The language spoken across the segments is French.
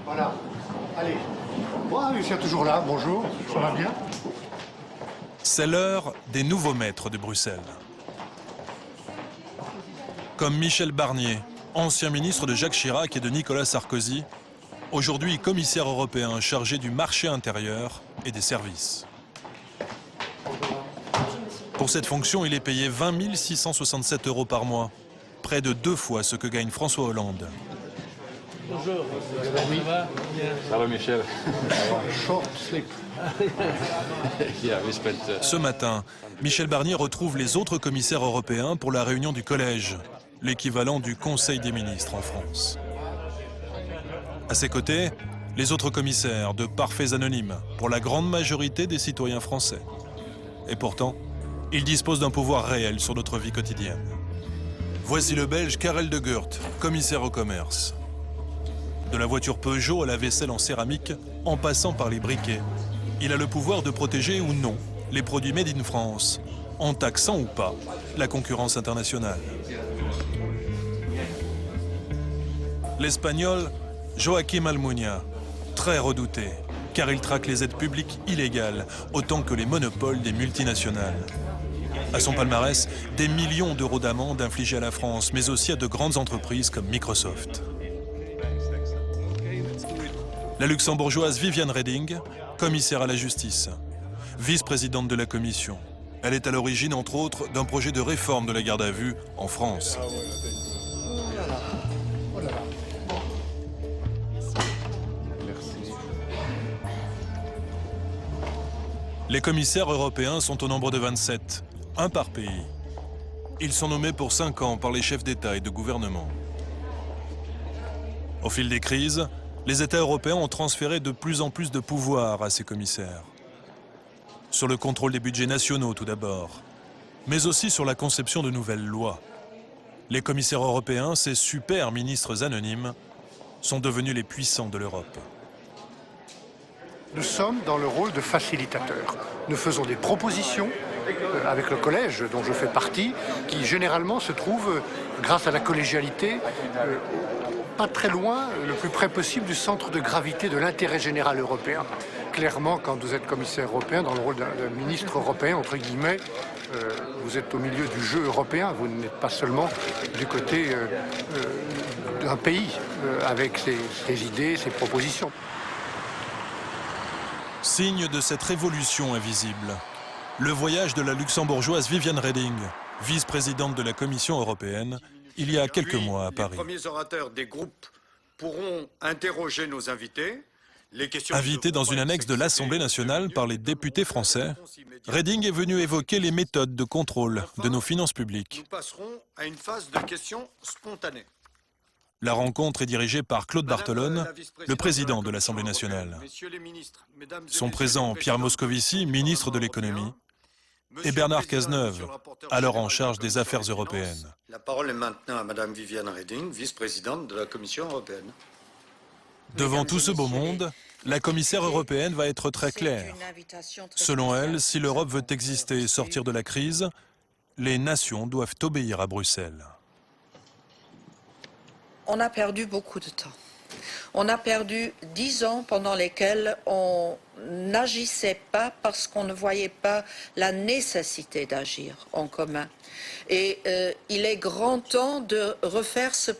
Voilà. Allez. Moi, Lucien, toujours là. Bonjour. Ça va bien? C'est l'heure des nouveaux maîtres de Bruxelles. Comme Michel Barnier, ancien ministre de Jacques Chirac et de Nicolas Sarkozy, aujourd'hui commissaire européen chargé du marché intérieur et des services. Pour cette fonction, il est payé 20 667 € par mois, près de 2 fois ce que gagne François Hollande. Bonjour. Oui. Ça va, Michel? Short sleep. Ce matin, Michel Barnier retrouve les autres commissaires européens pour la réunion du collège, l'équivalent du Conseil des ministres en France. À ses côtés, les autres commissaires, de parfaits anonymes pour la grande majorité des citoyens français. Et pourtant, ils disposent d'un pouvoir réel sur notre vie quotidienne. Voici le Belge Karel de Gucht, commissaire au commerce. De la voiture Peugeot à la vaisselle en céramique, en passant par les briquets, il a le pouvoir de protéger ou non les produits made in France, en taxant ou pas la concurrence internationale. L'Espagnol Joaquim Almunia, très redouté, car il traque les aides publiques illégales, autant que les monopoles des multinationales. À son palmarès, des millions d'euros d'amende infligés à la France, mais aussi à de grandes entreprises comme Microsoft. La luxembourgeoise Viviane Reding, commissaire à la justice, vice-présidente de la commission. Elle est à l'origine, entre autres, d'un projet de réforme de la garde à vue en France. Les commissaires européens sont au nombre de 27, un par pays. Ils sont nommés pour 5 ans par les chefs d'État et de gouvernement. Au fil des crises, les États européens ont transféré de plus en plus de pouvoir à ces commissaires. Sur le contrôle des budgets nationaux tout d'abord, mais aussi sur la conception de nouvelles lois. Les commissaires européens, ces super ministres anonymes, sont devenus les puissants de l'Europe. Nous sommes dans le rôle de facilitateur. Nous faisons des propositions avec le collège dont je fais partie, qui généralement se trouve, grâce à la collégialité, pas très loin, le plus près possible du centre de gravité de l'intérêt général européen. Clairement, quand vous êtes commissaire européen, dans le rôle d'un ministre européen, entre guillemets, vous êtes au milieu du jeu européen. Vous n'êtes pas seulement du côté d'un pays avec ses idées, ses propositions. Signe de cette révolution invisible, le voyage de la luxembourgeoise Viviane Reding, vice-présidente de la Commission européenne, il y a quelques mois à Paris. Les premiers orateurs des groupes pourront interroger nos invités. Invitée dans une annexe de l'Assemblée nationale par les députés français, Reding est venue évoquer les méthodes de contrôle de nos finances publiques. Nous passerons à une phase de questions spontanées. La rencontre est dirigée par Claude Barthelone, le président de l'Assemblée nationale. Sont présents Pierre Moscovici, ministre de l'économie, et Bernard Cazeneuve, alors en charge des affaires européennes. La parole est maintenant à Madame Viviane Reding, vice-présidente de la Commission européenne. Devant tout ce beau monde, la commissaire européenne va être très claire. Selon elle, si l'Europe veut exister et sortir de la crise, les nations doivent obéir à Bruxelles. On a perdu beaucoup de temps. On a perdu 10 ans pendant lesquels on n'agissait pas parce qu'on ne voyait pas la nécessité d'agir en commun. Et il est grand temps de refaire ce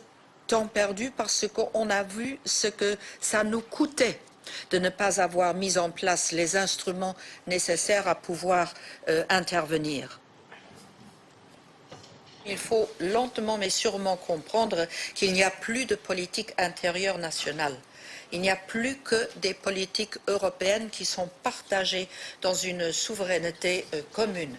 temps perdu parce qu'on a vu ce que ça nous coûtait de ne pas avoir mis en place les instruments nécessaires à pouvoir intervenir. Il faut lentement mais sûrement comprendre qu'il n'y a plus de politique intérieure nationale. Il n'y a plus que des politiques européennes qui sont partagées dans une souveraineté commune.